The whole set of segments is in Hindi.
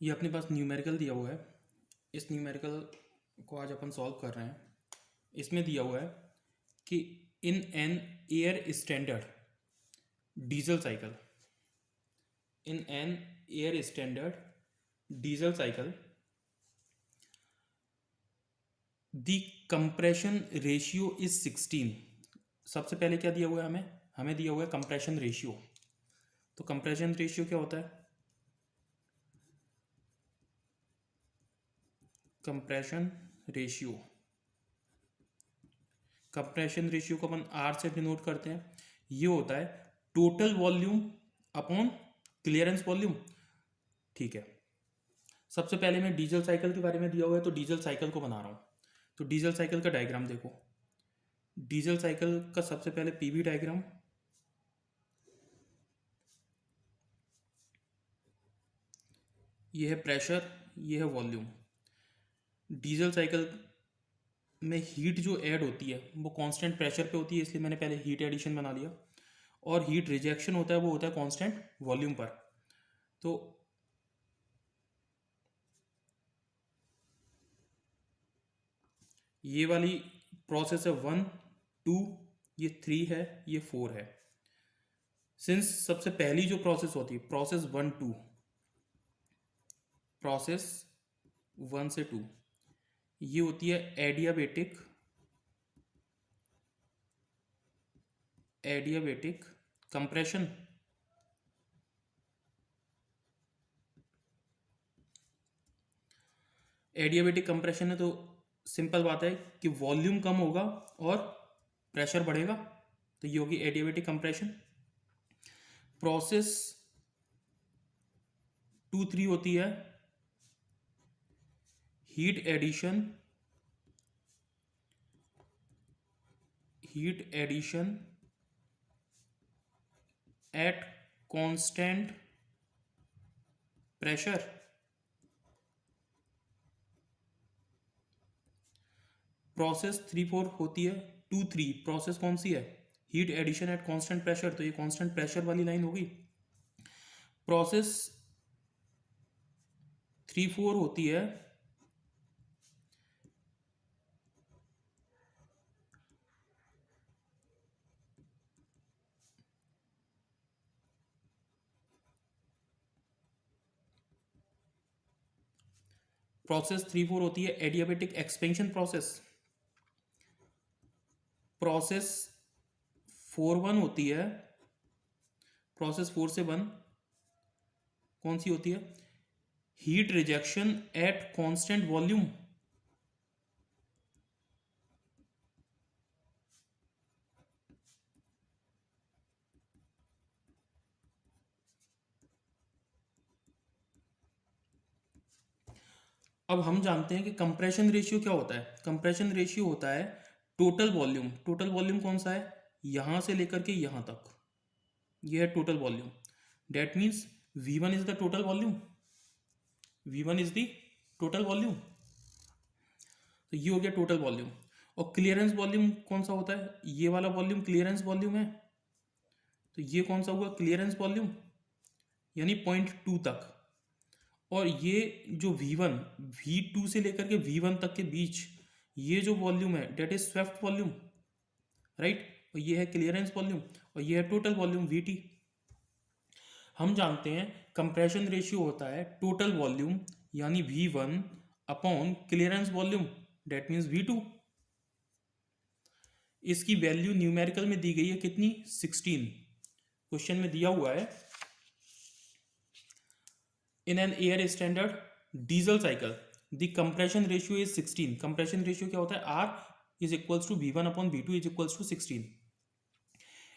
ये अपने पास न्यूमेरिकल दिया हुआ है। इस न्यूमेरिकल को आज अपन सॉल्व कर रहे हैं। इसमें दिया हुआ है कि in an air standard diesel cycle, in an air standard diesel cycle the compression ratio is 16। सबसे पहले क्या दिया हुआ है हमें दिया हुआ है कंप्रेशन रेशियो। तो कंप्रेशन रेशियो क्या होता है? कंप्रेशन रेशियो, कंप्रेशन रेशियो को अपन आर से डिनोट करते हैं। ये होता है total volume upon clearance volume. ठीक है, सबसे पहले मैं डीजल साइकिल के बारे में दिया हुआ है तो डीजल साइकिल को बना रहा हूँ। तो डीजल साइकिल का डायग्राम देखो। डीजल साइकिल का सबसे पहले पीवी डायग्राम, ये है प्रेशर, ये है वॉल्यूम। डीजल साइकिल में हीट जो ऐड होती है वो कांस्टेंट प्रेशर पे होती है, इसलिए मैंने पहले हीट एडिशन बना लिया। और हीट रिजेक्शन होता है वो होता है कांस्टेंट वॉल्यूम पर। तो ये वाली प्रोसेस है 1 2, ये 3 है, ये 4 है। सिंस सबसे पहली जो प्रोसेस होती है प्रोसेस 1 2, प्रोसेस 1 से 2, ये होती है एडियाबेटिक कंप्रेशन। एडियाबेटिक कंप्रेशन है तो सिंपल बात है कि वॉल्यूम कम होगा और प्रेशर बढ़ेगा, तो ये होगी एडियाबेटिक कंप्रेशन। प्रोसेस 2 3 होती है heat addition at constant pressure. Process 3 4 होती है 2 3, प्रोसेस कौन सी है? Heat addition at constant pressure, तो ये कांस्टेंट प्रेशर वाली लाइन होगी। प्रोसेस 3 4 होती है एडियाबेटिक एक्सपेंशन प्रोसेस। प्रोसेस 4 1 होती है, प्रोसेस 4 से 1 कौन सी होती है? Heat rejection at constant volume. अब हम जानते हैं कि कंप्रेशन रेशियो क्या होता है। कंप्रेशन रेशियो होता है टोटल वॉल्यूम। टोटल वॉल्यूम कौन सा है? यहां से लेकर के यहां तक, यह है total volume. That means V1 is the total volume, V1 is the total volume. तो ये हो गया टोटल वॉल्यूम। और क्लियरेंस वॉल्यूम कौन सा होता है? ये वाला वॉल्यूम क्लियरेंस वॉल्यूम है, तो ये कौन सा हुआ? क्लियरेंस वॉल्यूम, यानी 0.2 तक। और ये जो V1 V2 से लेकर के V1 तक के बीच ये जो वॉल्यूम है that is swept volume, right. और ये है क्लियरेंस वॉल्यूम, और ये है टोटल वॉल्यूम VT। हम जानते हैं कंप्रेशन रेशियो होता है टोटल वॉल्यूम यानी V1 upon clearance volume, that means V2। इसकी वैल्यू न्यूमेरिकल में दी गई है कितनी? 16। क्वेश्चन में दिया हुआ है in an air standard diesel cycle the compression ratio is 16। compression ratio क्या होता है? R is equals to V1 upon V2 is equals to 16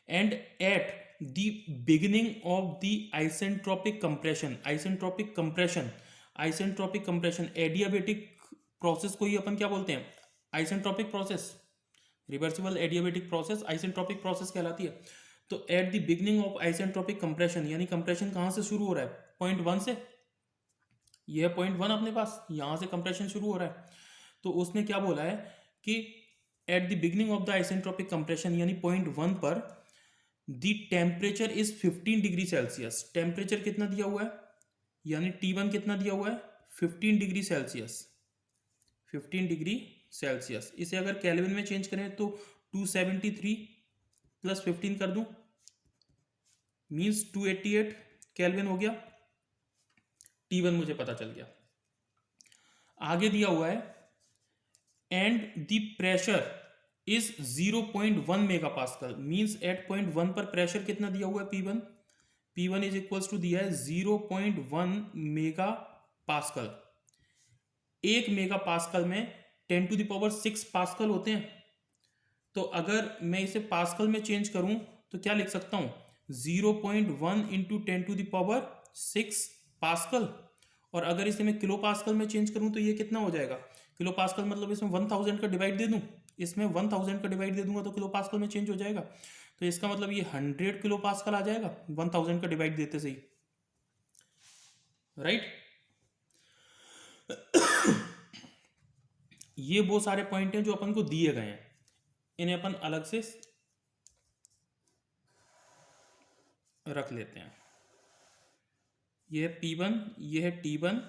and at the beginning of the isentropic compression adiabatic process को ही अपन क्या बोलते हैं? isentropic process, reversible adiabatic process isentropic process कहलाती है। तो at the beginning of isentropic compression, यानी कंप्रेशन कहां से शुरू हो रहा है? 0.1 से। यह 0.1 अपने पास, यहां से कंप्रेशन शुरू हो रहा है। तो उसने क्या बोला है कि at the beginning of the isentropic compression यानी 0.1 पर the temperature is 15 degree Celsius. Temperature कितना दिया हुआ है? यानी T1 कितना दिया हुआ है 15 डिग्री सेल्सियस, 15 डिग्री सेल्सियस। इसे अगर केल्विन में चेंज करें तो 273 प्लस 15 कर दूं, मीन्स 288 केल्विन हो गया। T1 मुझे पता चल गया। आगे दिया हुआ है and the pressure is 0.1 megapascal, means at point 1 पर प्रेशर कितना दिया हुआ है P1, P1 is equals to दिया है 0.1 मेगा पास्कल। 1 मेगा पास्कल में 10⁶ पास्कल होते हैं। तो अगर मैं इसे पास्कल में चेंज करूं तो क्या लिख सकता हूं 0.1 इंटू 10⁶ पास्कल। और अगर इसे मैं किलो पास्कल में चेंज करूं तो ये कितना हो जाएगा, किलो पास्कल मतलब इसमें 1000 का डिवाइड दे दूं, इसमें 1000 का डिवाइड दे दूंगा तो किलो पास्कल में चेंज हो जाएगा। तो इसका मतलब ये 100 किलो पास्कल आ जाएगा 1000 का डिवाइड देते सही, राइट। ये वो सारे पॉइंट हैं जो अपन को दिए गए हैं, इन्हें अपन अलग से रख लेते हैं। ये है P1, ये है T1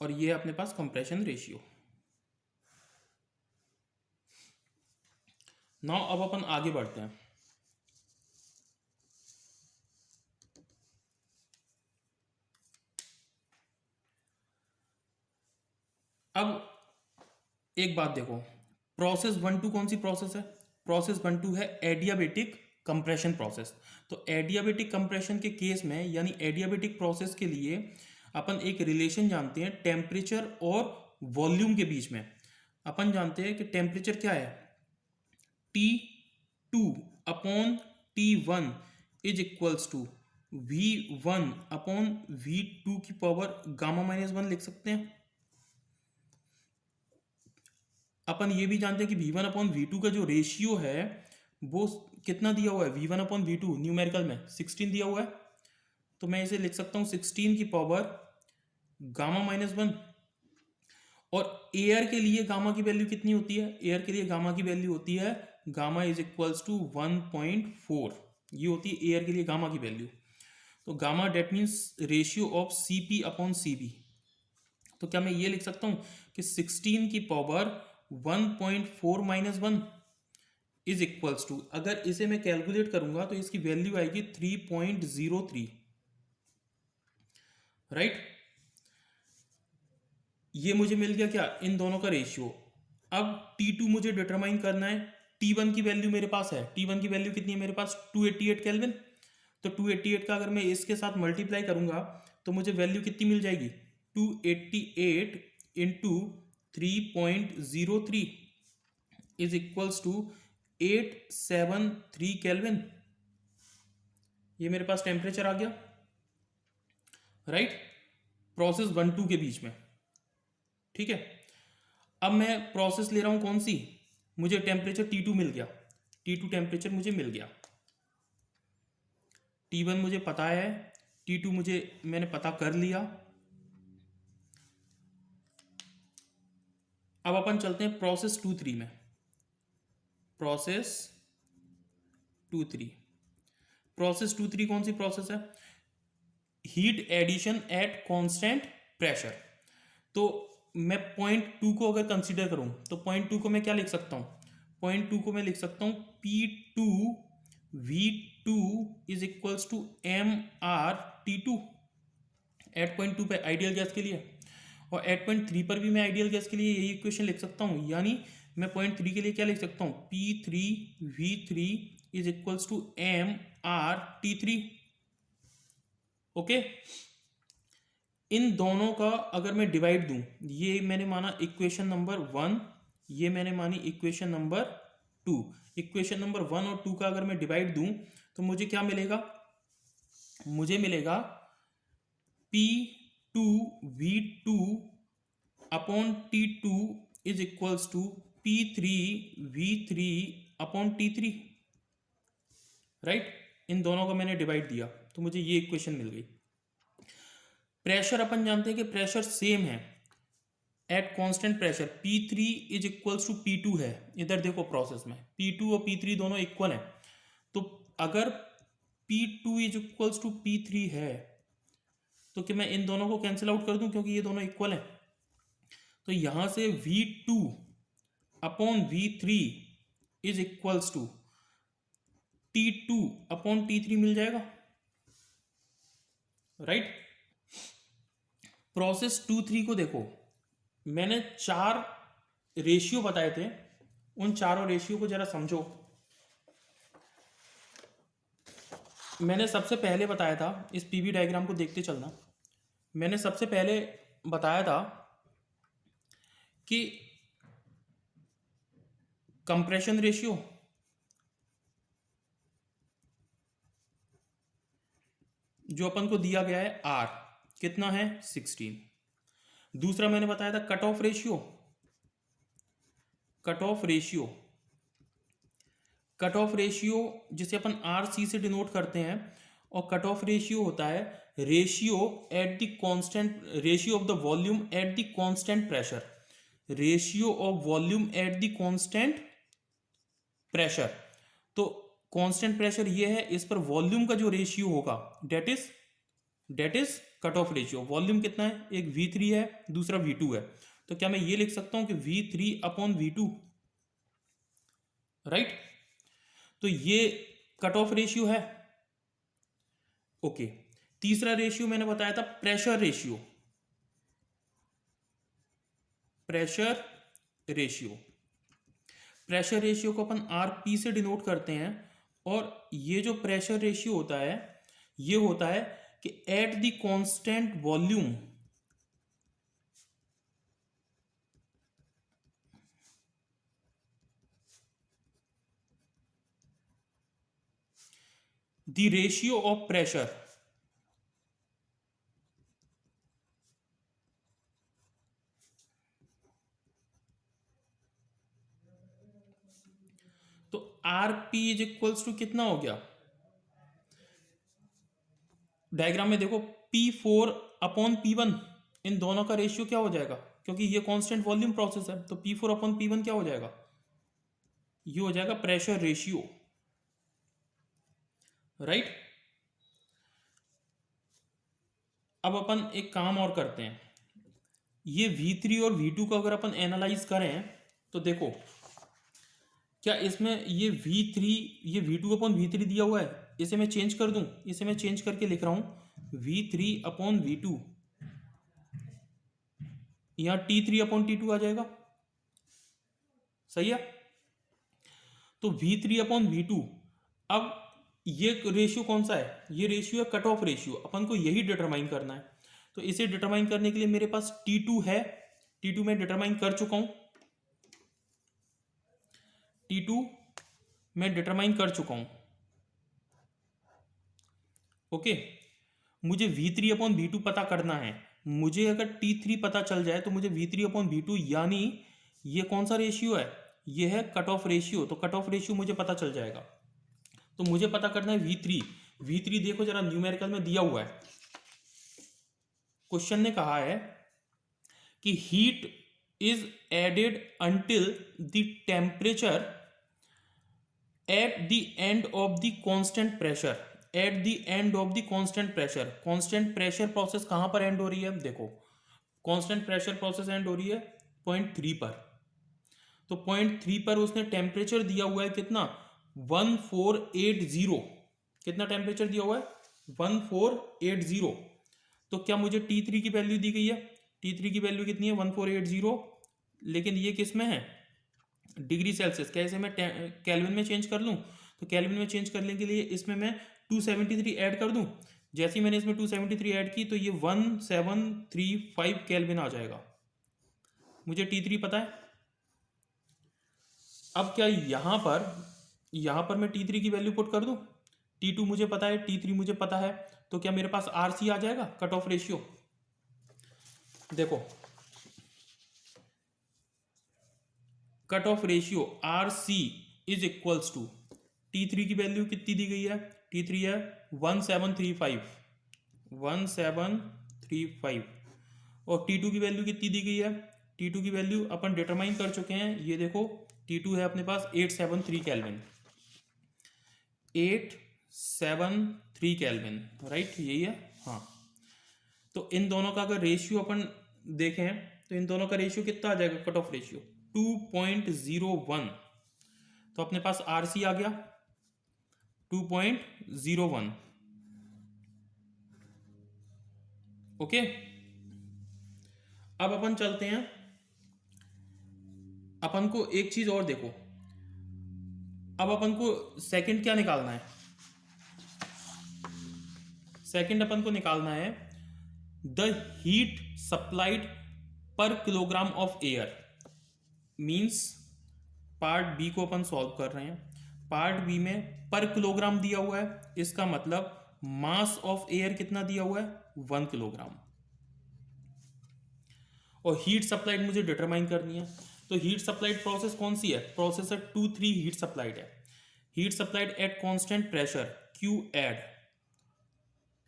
और ये है अपने पास कंप्रेशन रेशियो। नाउ अब अपन आगे बढ़ते हैं। अब एक बात देखो, प्रोसेस 1-2 कौन सी प्रोसेस है, प्रोसेस 1-2 है एडियाबेटिक कंप्रेशन प्रोसेस। तो एडियाबेटिक कंप्रेशन के केस में यानी एडियाबेटिक प्रोसेस के लिए अपन एक रिलेशन जानते हैं टेम्परेचर और वॉल्यूम के बीच में। अपन जानते हैं कि टेम्परेचर क्या है T2 upon T1 is equals to V1 upon V2 की पावर गामा-1 लिख सकते हैं। अपन ये भी जानते हैं कि V1 अपॉन V2 का जो रेशियो है वो कितना दिया हुआ है, V1 अपॉन V2 न्यूमेरिकल में 16 दिया हुआ है। तो मैं इसे लिख सकता हूँ 16 की पावर गामा-1। और एयर के लिए गामा की वैल्यू कितनी होती है, एयर के लिए गामा की वैल्यू होती है गामा इज इक्वल्स टू 1.4, ये होती है एयर के लिए गामा की वैल्यू। तो gamma that means ratio of Cp upon Cv। तो क्या मैं ये लिख सकता हूँ कि 16 की power 1.4 minus 1 is equals to, अगर इसे मैं कैलकुलेट करूंगा तो इसकी वैल्यू आएगी 3.03, राइट। ये मुझे मिल गया क्या, इन दोनों का रेशियो। अब T2 मुझे डिटरमाइन करना है। T1 की वैल्यू मेरे पास है, T1 की वैल्यू कितनी है मेरे पास 288 केल्विन। तो 288 का अगर मैं इसके साथ मल्टीप्लाई करूंगा तो मुझे वैल्यू कितनी मिल जाएगी 288 into 3.03 is equals to 873 kelvin. ये मेरे पास टेम्परेचर आ गया, राइट, प्रोसेस 1-2 के बीच में, ठीक है। अब मैं प्रोसेस ले रहा हूं कौन सी, मुझे टेम्परेचर T2 मिल गया, T2 टेम्परेचर मुझे मिल गया। T1 मुझे पता है, T2 मुझे मैंने पता कर लिया। अब अपन चलते हैं प्रोसेस 2-3 में। प्रोसेस 2-3, प्रोसेस 2-3 कौन सी प्रोसेस है, heat addition at constant pressure. तो मैं पॉइंट 2 को अगर कंसीडर करूं तो पॉइंट 2 को मैं क्या लिख सकता हूं, पॉइंट 2 को मैं लिख सकता हूं P2 V2 is equals to MR T2 at point 2 पे आइडियल गैस के लिए। और एट पॉइंट 3 पर भी मैं आइडियल गैस के लिए यही इक्वेशन लिख सकता हूं, यानी मैं पॉइंट 3 के लिए क्या लिख सकता हूं P3 V3 is equals to MR T3। Okay, इन दोनों का अगर मैं डिवाइड दूं, ये मैंने माना इक्वेशन नंबर 1, ये मैंने मानी इक्वेशन नंबर 2। इक्वेशन नंबर 1 और 2 का अगर मैं डिवाइड दूं तो मुझे क्या मिलेगा, मुझे मिलेगा P2 V2 upon T2 is equals to P3 V3 upon T3, right. इन दोनों का मैंने डिवाइड दिया तो मुझे ये इक्वेशन मिल गई। प्रेशर अपन जानते हैं कि प्रेशर सेम है at constant pressure, P3 is equals to P2 है। इधर देखो प्रोसेस में P2 और P3 दोनों इक्वल हैं। तो अगर P2 is equals to P3 है तो कि मैं इन दोनों को कैंसिल आउट कर दूं क्योंकि ये दोनों इक्वल हैं। तो यहां से V2 upon V3 is equals to T2 upon T3 मिल जाएगा, राइट। प्रोसेस 2-3 को देखो, मैंने 4 रेशियो बताए थे, उन चारों रेशियो को जरा समझो। मैंने सबसे पहले बताया था, इस पीवी डायग्राम को देखते चलना, मैंने सबसे पहले बताया था कि कंप्रेशन रेशियो जो अपन को दिया गया है R कितना है 16। दूसरा मैंने बताया था cut off ratio, cut off ratio, cut off ratio जिसे अपन RC से डिनोट करते हैं, और कट ऑफ रेशियो होता है ratio at the constant, ratio of the volume at the constant pressure, ratio of volume at the constant pressure. तो कांस्टेंट प्रेशर ये है, इस पर वॉल्यूम का जो रेशियो होगा that is cut off ratio. Volume कितना है, एक V3 है, दूसरा V2 है, तो क्या मैं ये लिख सकता हूं कि V3 अपॉन V2, राइट। तो ये कट ऑफ रेशियो है, ओके। तीसरा रेशियो मैंने बताया था pressure ratio, pressure ratio, pressure ratio को अपन RP से डिनोट करते हैं, और ये जो प्रेशर रेशियो होता है ये होता है कि eight the constant volume the ratio of pressure तो RP इज इक्वल्स टू कितना हो गया, डायग्राम में देखो P4 अपॉन P1, इन दोनों का रेशियो क्या हो जाएगा, क्योंकि ये कांस्टेंट वॉल्यूम प्रोसेस है, तो P4 अपॉन P1 क्या हो जाएगा, ये हो जाएगा प्रेशर रेशियो, राइट। अब अपन एक काम और करते हैं, ये V3 और V2 को अगर अपन एनालाइज करें तो देखो क्या इसमें ये V3, ये V2 अपॉन V3 दिया हुआ है, इसे मैं चेंज कर दूं, इसे मैं चेंज करके लिख रहा हूं V3 अपॉन V2, यहां T3 अपॉन T2 आ जाएगा, सही है। तो V3 अपॉन V2, अब ये रेशियो कौन सा है, ये रेशियो है कट ऑफ रेशियो, अपन को यही डिटरमाइन करना है। तो इसे डिटरमाइन करने के लिए मेरे पास T2 है, T2 मैं डिटरमाइन कर चुका हूं, T2 मैं डिटरमाइन कर चुका हूं, ओके। मुझे V3 अपॉन V2 पता करना है, मुझे अगर T3 पता चल जाए तो मुझे V3 अपॉन V2, यानी ये कौन सा रेशियो है, ये है कट ऑफ रेशियो, तो कट ऑफ रेशियो मुझे पता चल जाएगा। तो मुझे पता करना है V3, V3 देखो जरा न्यूमेरिकल में दिया हुआ है, क्वेश्चन ने कहा है कि heat is added until the temperature at the end of the constant pressure, at the end of the constant pressure. Constant pressure process कहां पर एंड हो रही है, देखो कांस्टेंट प्रेशर प्रोसेस एंड हो रही है पॉइंट 3 पर, तो पॉइंट 3 पर उसने टेम्परेचर दिया हुआ है कितना 1480, कितना टेम्परेचर दिया हुआ है 1480। तो क्या मुझे T3 की वैल्यू दी गई है, T3 की वैल्यू कितनी है 1480, लेकिन ये किस में है डिग्री सेल्सियस, कैसे मैं केल्विन में चेंज कर लूं, तो केल्विन में चेंज करने के लिए इसमें मैं 273 ऐड कर दूं, जैसे ही मैंने इसमें 273 ऐड की तो ये 1735 केल्विन आ जाएगा, मुझे T3 पता है। अब क्या यहां पर मैं T3 की वैल्यू पुट कर दूं, T2 मुझे पता है, T3 मुझे पता है, तो क्या मेरे पास RC आ जाएगा कट ऑफ रेशियो। देखो cut off ratio RC is equals to T3 की वैल्यू कितनी दी गई है, T3 है 1735, और T2 की वैल्यू कितनी दी गई है, T2 की वैल्यू अपन डिटरमाइन कर चुके हैं, ये देखो T2 है अपने पास 873 केल्विन, 873 केल्विन, राइट, यही है, हाँ। तो इन दोनों का अगर रेशियो अपन देखें तो इन दोनों का रेशियो कितना आ जाएगा, कट ऑफ रेशियो 2.01। तो अपने पास आरसी आ गया 2.01। ओके, अब अपन चलते हैं, अपन को एक चीज और देखो, अब अपन को सेकंड क्या निकालना है, सेकंड अपन को निकालना है द हीट सप्लाइड पर kilogram of air. Means part B को अपन सॉल्व कर रहे हैं, पार्ट बी में पर किलोग्राम दिया हुआ है, इसका मतलब मास ऑफ एयर कितना दिया हुआ है 1 किलोग्राम, और हीट सप्लाइड मुझे डिटरमाइन करनी है। तो हीट सप्लाइड प्रोसेस कौन सी है, प्रोसेस 2-3 हीट सप्लाइड है। Heat supplied at constant pressure Q add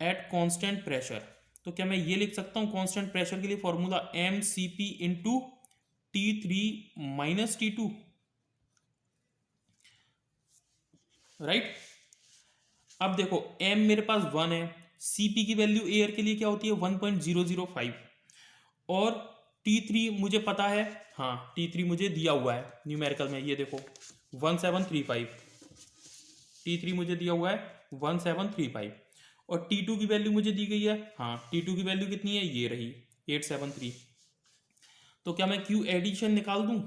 at constant pressure. तो क्या मैं ये लिख सकता हूं कांस्टेंट प्रेशर के लिए formula m c p into T3 minus T2, right. अब देखो m मेरे पास 1 है, Cp की वैल्यू एयर के लिए क्या होती है 1.005, और T3 मुझे पता है, हाँ T3 मुझे दिया हुआ है न्यूमेरिकल में, ये देखो 1735, T3 मुझे दिया हुआ है 1735, और T2 की वैल्यू मुझे दी गई है, हाँ T2 की वैल्यू कितनी है, ये रही 873। तो क्या मैं Q एडिशन निकाल दूं,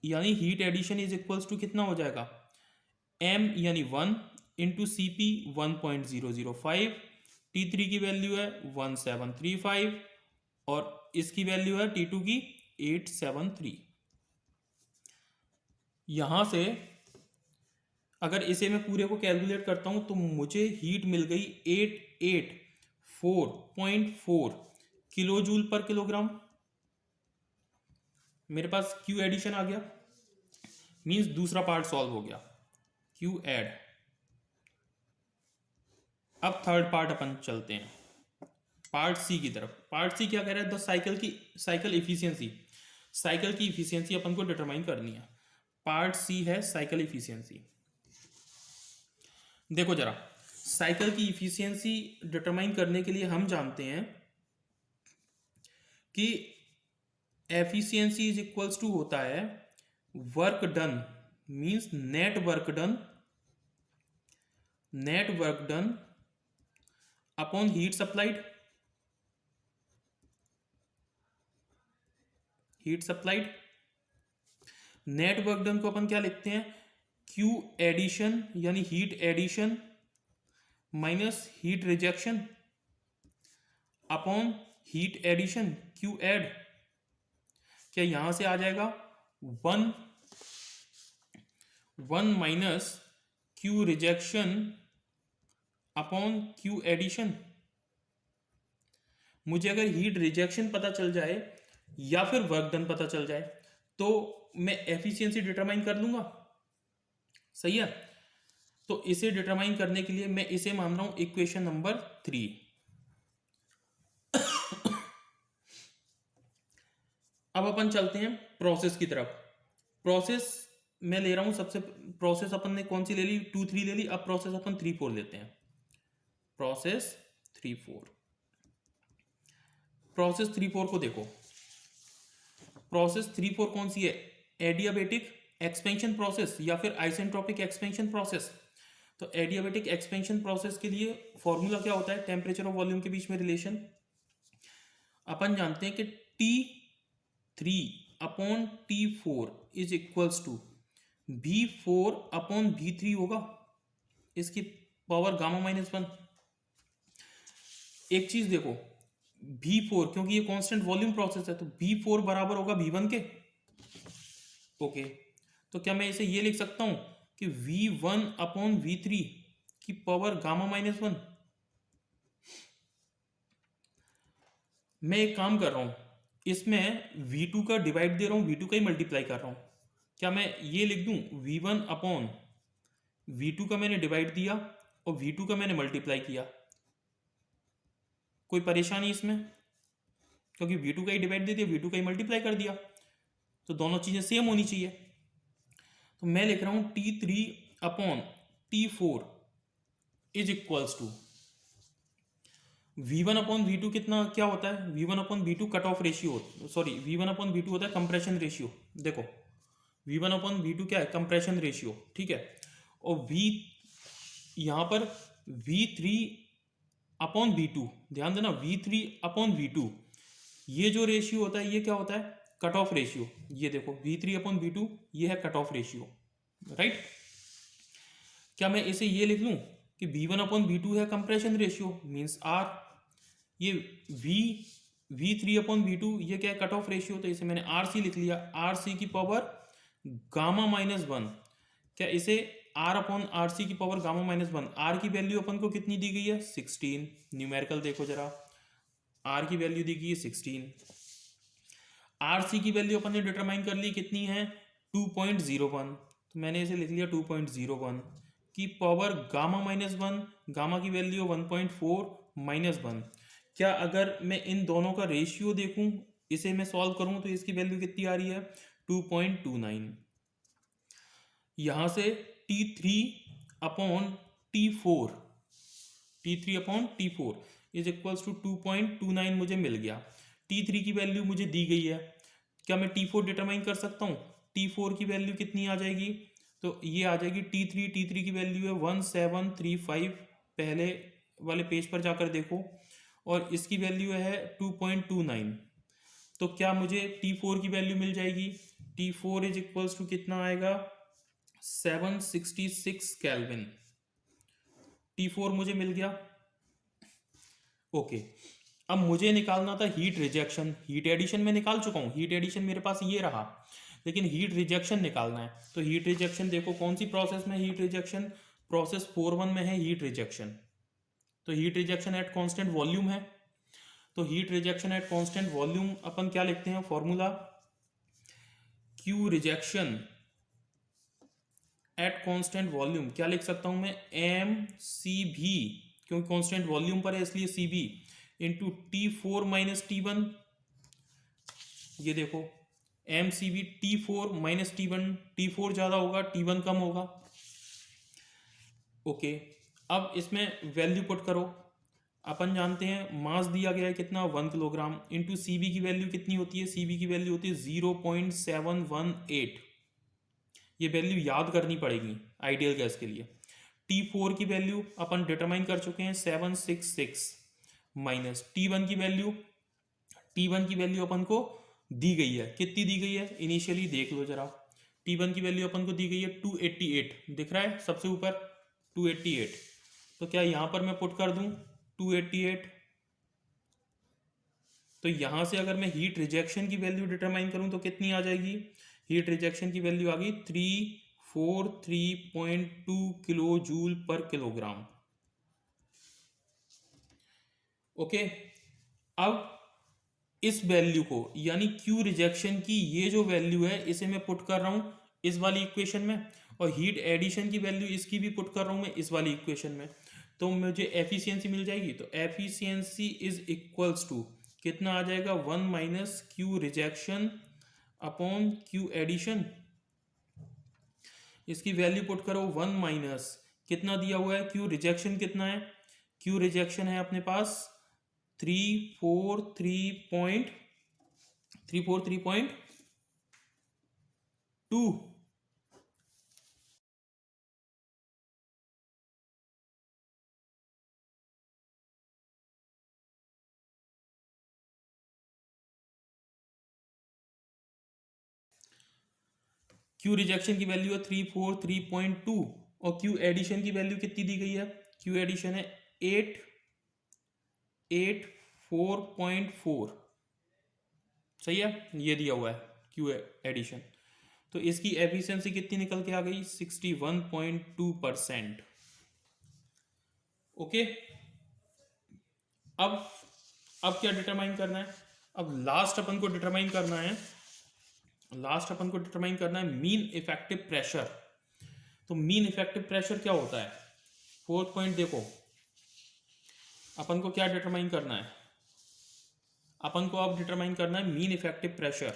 यानी heat addition is equals to कितना हो जाएगा, m यानी 1 इंटू सी पी 1.005, T3 की वैल्यू है 1735, और इसकी वैल्यू है T2 की 873। यहां से अगर इसे मैं पूरे को कैलकुलेट करता हूं तो मुझे हीट मिल गई 884.4 किलो जूल पर किलोग्राम। मेरे पास क्यू एडिशन आ गया, मींस दूसरा पार्ट सॉल्व हो गया, क्यू एड। अब थर्ड पार्ट अपन चलते हैं पार्ट सी की तरफ। पार्ट सी क्या कह रहा है, द साइकिल इफिशियंसी, साइकिल की इफिशियंसी अपन को डिटरमाइन करनी है। पार्ट सी है साइकिल इफिशियंसी। देखो जरा, साइकिल की इफिशियंसी डिटरमाइन करने के लिए हम जानते हैं कि एफिशिएंसी इज इक्वल्स टू होता है work done, means net work done upon heat supplied, net work done को अपन क्या लिखते हैं, क्यू एडिशन यानी heat addition minus heat rejection upon heat addition Q add. क्या यहां से आ जाएगा 1 minus Q rejection upon Q addition. मुझे अगर हीट रिजेक्शन पता चल जाए या फिर वर्क डन पता चल जाए तो मैं एफिशिएंसी डिटरमाइन कर लूंगा, सही है। तो इसे डिटरमाइन करने के लिए मैं इसे मान रहा हूं इक्वेशन नंबर 3। अब अपन चलते हैं प्रोसेस की तरफ। प्रोसेस मैं ले रहा हूं सबसे, प्रोसेस अपन ने कौन सी ले ली, 2-3 ले ली। अब प्रोसेस अपन 3-4 लेते हैं, प्रोसेस 3-4। प्रोसेस 3-4 को देखो, प्रोसेस 3-4 कौन सी है, एडियाबेटिक एक्सपेंशन प्रोसेस या फिर आइसेंट्रोपिक एक्सपेंशन प्रोसेस। तो एडियाबेटिक एक्सपेंशन प्रोसेस के लिए फॉर्मूला क्या होता है, टेम्परेचर और वॉल्यूम के बीच में रिलेशन। अपन जानते हैं कि T3 upon T4 is equals to V4 upon V3 होगा, इसकी पावर गामा -1। एक चीज देखो, V4 क्योंकि ये कांस्टेंट वॉल्यूम प्रोसेस है तो V4 बराबर होगा V1 के। ओके, तो क्या मैं इसे ये लिख सकता हूं कि V1 अपॉन V3 की पावर गामा -1। मैं एक काम कर रहा हूं, इसमें V2 का डिवाइड दे रहा हूं, V2 का ही मल्टीप्लाई कर रहा हूं। क्या मैं ये लिख दूं V1 अपॉन V2 का मैंने डिवाइड दिया और V2 का मैंने मल्टीप्लाई किया, कोई परेशानी इसमें, क्योंकि V2 का ही डिवाइड दे दिया, V2 का ही मल्टीप्लाई कर दिया, तो दोनों चीजें सेम होनी चाहिए। तो मैं लिख रहा हूं T3 upon T4 is equals to V1 upon V2 कितना क्या होता है? V1 upon V2 cut off ratio, sorry V1 upon V2 होता है कंप्रेशन रेशियो। देखो V1 अपॉन V2 क्या है? कंप्रेशन रेशियो, ठीक है। और V यहाँ पर V3 अपॉन V2, ध्यान देना V3 अपॉन V2, ये जो रेशियो होता है ये क्या होता है? Cut off ratio. ये देखो V3 अपॉन V2 ये है कट ऑफ रेशियो, राइट। क्या मैं इसे ये लिख लूँ कि V1 अपॉन V2 है कंप्रेशन रेशियो, मीन्स R। ये V3 अपॉन V2 ये क्या है? Cut off ratio. तो इसे मैंने RC लिख लिया, RC की पावर गामा माइनस वन। क्या इसे R अपॉन RC की power gamma minus one, R की वैल्यू अपन को कितनी दी गई है? 16। न्यूमेरिकल देखो जरा, R की वैल्यू दी गई है 16। RC की वैल्यू अपन ने डिटरमाइन कर ली, कितनी है? 2.01। तो मैंने इसे लिख लिया 2.01 की power gamma minus one, gamma की वैल्यू 1.4 माइनस वन। क्या अगर मैं इन दोनों का रेशियो देखूं, इसे मैं सॉल्व करूं तो इसकी वैल्यू कितनी आ रही है? 2.29। यहां से T3 upon T4, T3 upon T4 is equals to 2.29 मुझे मिल गया। T3 की वैल्यू मुझे दी गई है, क्या मैं T4 डिटरमाइन कर सकता हूँ? T4 की वैल्यू कितनी आ जाएगी? तो ये आ जाएगी T3 की वैल्यू है 1735, पहले वाले पेज पर जाकर देखो, और इसकी वैल्यू है 2.29। तो क्या मुझे T4 की वैल्यू मिल जाएगी? T4 इज इक्वल्स टू कितना आएगा? 766 केल्विन। T4 मुझे मिल गया, ओके। अब मुझे निकालना था हीट रिजेक्शन। हीट एडिशन में निकाल चुका हूँ, हीट एडिशन मेरे पास ये रहा, लेकिन हीट रिजेक्शन निकालना है। तो हीट रिजेक्शन देखो कौन सी प्रोसेस में हीट रिजेक्शन? प्रोसेस 4.1 में है हीट रिजेक्शन। तो heat rejection at constant volume है। तो heat rejection at constant volume अपन क्या लिखते हैं formula? Q rejection at constant volume क्या लिख सकता हूं मैं? एम सी भी, क्योंकि कांस्टेंट वॉल्यूम पर है इसलिए C B, into T4 minus T1। ये देखो M C B T4 minus T1, T4 ज़्यादा होगा T1 कम होगा, ओके। अब इसमें वैल्यू पुट करो। अपन जानते हैं मास दिया गया है कितना? 1 किलोग्राम, इंटू सी बी की वैल्यू कितनी होती है? सी बी की वैल्यू होती है 0.718। ये वैल्यू याद करनी पड़ेगी आइडियल गैस के लिए। T4 की वैल्यू अपन डिटरमाइन कर चुके हैं 766, माइनस T1 की वैल्यू, T1 की वैल्यू अपन को दी गई है, कितनी दी गई है? इनिशियली देख लो जरा, T1 की वैल्यू अपन को दी गई है 288, दिख रहा है सबसे ऊपर 288। तो क्या यहां पर मैं पुट कर दूं 288? तो यहां से अगर मैं हीट रिजेक्शन की वैल्यू डिटरमाइन करूं तो कितनी आ जाएगी? हीट रिजेक्शन की वैल्यू आ गई 343.2 किलो जूल पर किलोग्राम, ओके। अब इस वैल्यू को यानी क्यू रिजेक्शन की ये जो वैल्यू है इसे मैं पुट कर रहा हूं इस वाली इक्वेशन में, और हीट एडिशन की वैल्यू इसकी भी पुट कर रहा हूं मैं इस वाली इक्वेशन में। तो मुझे एफिशिएंसी मिल जाएगी। तो एफिशिएंसी इज इक्वल्स टू कितना आ जाएगा? 1 minus Q rejection upon Q addition. इसकी वैल्यू पुट करो 1 माइनस कितना दिया हुआ है? क्यू रिजेक्शन कितना है? क्यू रिजेक्शन है अपने पास 343.2। क्यू रिजेक्शन की वैल्यू है 343.2, और क्यू एडिशन की वैल्यू कितनी दी गई है? क्यू एडिशन है 884.4, सही है, ये दिया हुआ है क्यू एडिशन। तो इसकी एफिशिएंसी कितनी निकल के आ गई? 61.2%, ओके। अब अब क्या डिटरमाइन करना है? अब लास्ट अपन को डिटरमाइन करना है, मीन इफेक्टिव प्रेशर। तो मीन इफेक्टिव प्रेशर क्या होता है? फोर्थ पॉइंट देखो, अपन को क्या डिटरमाइन करना है? अपन को अब डिटरमाइन करना है mean effective pressure,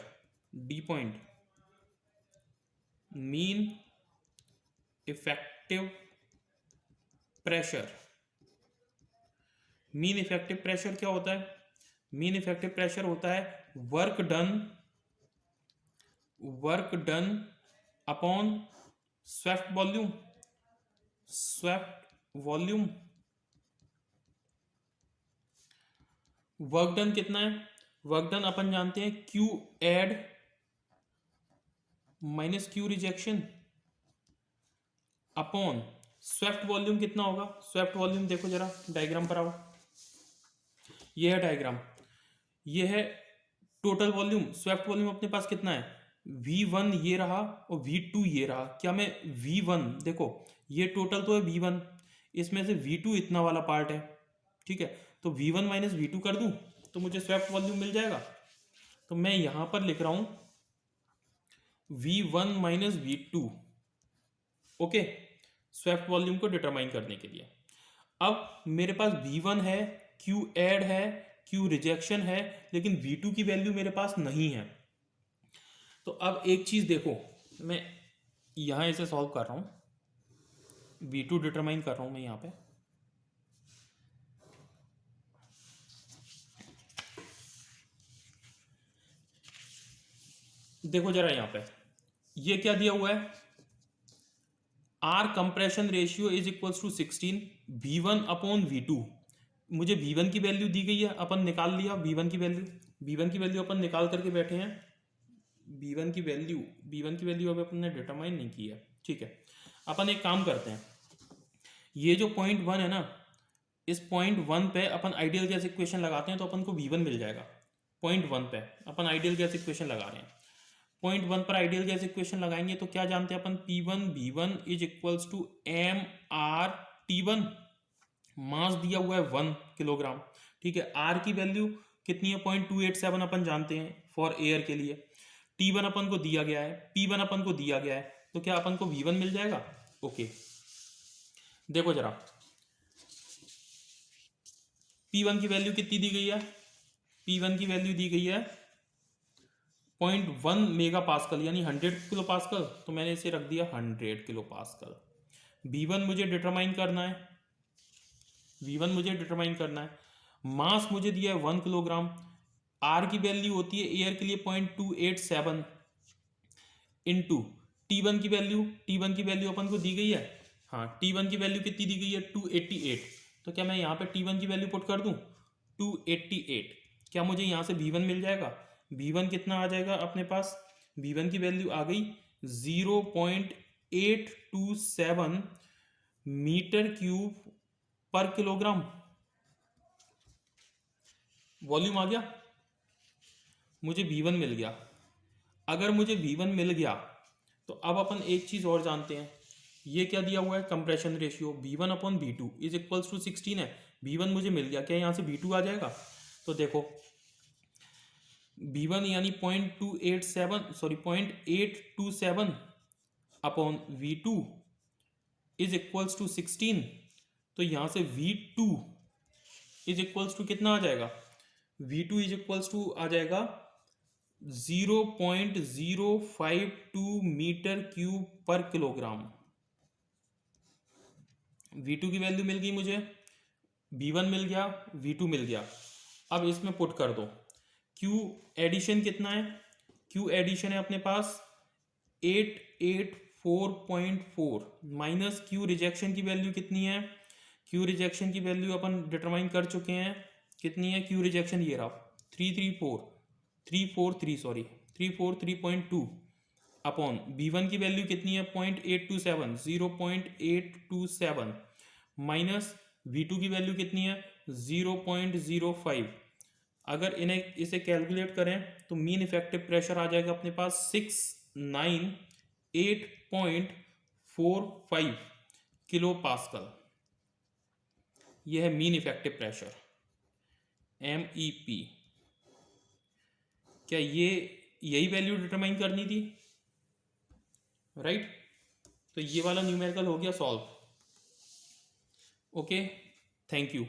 D point, mean effective pressure. Mean effective pressure क्या होता है? मीन इफेक्टिव प्रेशर होता है work done upon swept volume. Work done कितना है? वर्क डन अपन जानते हैं Q add minus Q rejection upon swept volume कितना होगा? स्वेप्ट वॉल्यूम देखो जरा डायग्राम पर आओ, ये है डायग्राम, ये है टोटल वॉल्यूम। स्वेप्ट वॉल्यूम अपने पास कितना है? V1 ये रहा और V2 ये रहा। क्या मैं V1 देखो, ये टोटल तो है V1, इसमें से V2 इतना वाला पार्ट है, ठीक है, तो V1 माइनस V2 कर दूं तो मुझे स्वेप्ट वॉल्यूम मिल जाएगा। तो मैं यहां पर लिख रहा हूं V1 minus V2, okay, swept volume को डिटरमाइन करने के लिए। अब मेरे पास V1 है, Q एड है, Q रिजेक्शन है, लेकिन V2 की वैल्यू मेरे पास नहीं है। तो अब एक चीज देखो, मैं यहां इसे सॉल्व कर रहा हूं, V2 डिटरमाइन कर रहा हूं मैं यहां पे। देखो जरा यहां पे ये क्या दिया हुआ है? R compression ratio is equals to 16 V1 upon V2। मुझे V1 की वैल्यू दी गई है, अपन निकाल लिया V1 की वैल्यू अपन निकाल करके बैठे हैं। V1 की वैल्यू अभी अपन ने डिटरमाइन नहीं की है, ठीक है। अपन एक काम करते हैं, ये जो पॉइंट 1 है ना, इस पॉइंट 1 पे अपन आइडियल गैस इक्वेशन लगाते हैं तो अपन को V1 मिल जाएगा। पॉइंट 1 पे अपन आइडियल गैस इक्वेशन लगा रहे हैं, पॉइंट 1 पर आइडियल गैस इक्वेशन लगाएंगे तो क्या जानते हैं अपन? P1 V1 is equals to MRT1। Mass दिया हुआ है 1 किलोग्राम, ठीक है। आर की वैल्यू कितनी है? 0.287 अपन जानते हैं फॉर एयर के लिए। T1 अपन को दिया गया है, P1 अपन को दिया गया है, तो क्या अपन को V1 मिल जाएगा? ओके, देखो जरा P1 की वैल्यू कितनी दी गई है? P1 की वैल्यू दी गई है 0.1 मेगा पास्कल यानी 100 किलो पास्कल, तो मैंने इसे रख दिया 100 किलो पास्कल। V1 मुझे डिटरमाइन करना है, मास मुझे दिया है 1 किलोग्राम, आर की वैल्यू होती है एयर के लिए 0.287 इंटू T1 की वैल्यू अपन को दी गई है, हाँ, T1 की वैल्यू कितनी दी गई है? 288। तो क्या मैं यहाँ पे T1 की वैल्यू पुट कर दूं 288? क्या मुझे यहाँ से V1 मिल जाएगा? V1 कितना आ जाएगा अपने पास? V1 की वैल्यू आ गई 0.827 मीटर क्यूब पर किलोग्राम। वॉल्यूम आ गया, मुझे V1 मिल गया। अगर मुझे V1 मिल गया तो अब अपन एक चीज और जानते हैं, ये क्या दिया हुआ है? Compression ratio V1 upon V2 is equals to 16 है। V1 मुझे मिल गया, क्या यहाँ से V2 आ जाएगा? तो देखो V1 यानी 0.827 upon V2 is equals to 16, तो यहाँ से V2 इज इक्वल्स टू कितना आ जाएगा? V2 इज इक्वल्स टू आ जाएगा 0.052 मीटर क्यूब पर किलोग्राम। V2 की वैल्यू मिल गई मुझे, V1 मिल गया, V2 मिल गया। अब इसमें पुट कर दो, Q एडिशन कितना है? Q एडिशन है अपने पास 884.4 माइनस Q रिजेक्शन की वैल्यू कितनी है? Q रिजेक्शन की वैल्यू अपन डिटरमाइन कर चुके हैं, कितनी है Q रिजेक्शन? ये रहा 343.2 अपॉन V1 की वैल्यू कितनी है? 0.827 माइनस V2 की वैल्यू कितनी है? 0.05। अगर इसे कैलकुलेट करें तो मीन इफेक्टिव प्रेशर आ जाएगा अपने पास 698.45 किलो पास्कल। यह है मीन इफेक्टिव प्रेशर MEP। क्या यही वैल्यू डिटरमाइन करनी थी, राइट? तो ये वाला न्यूमेरिकल हो गया सॉल्व। Okay, thank you.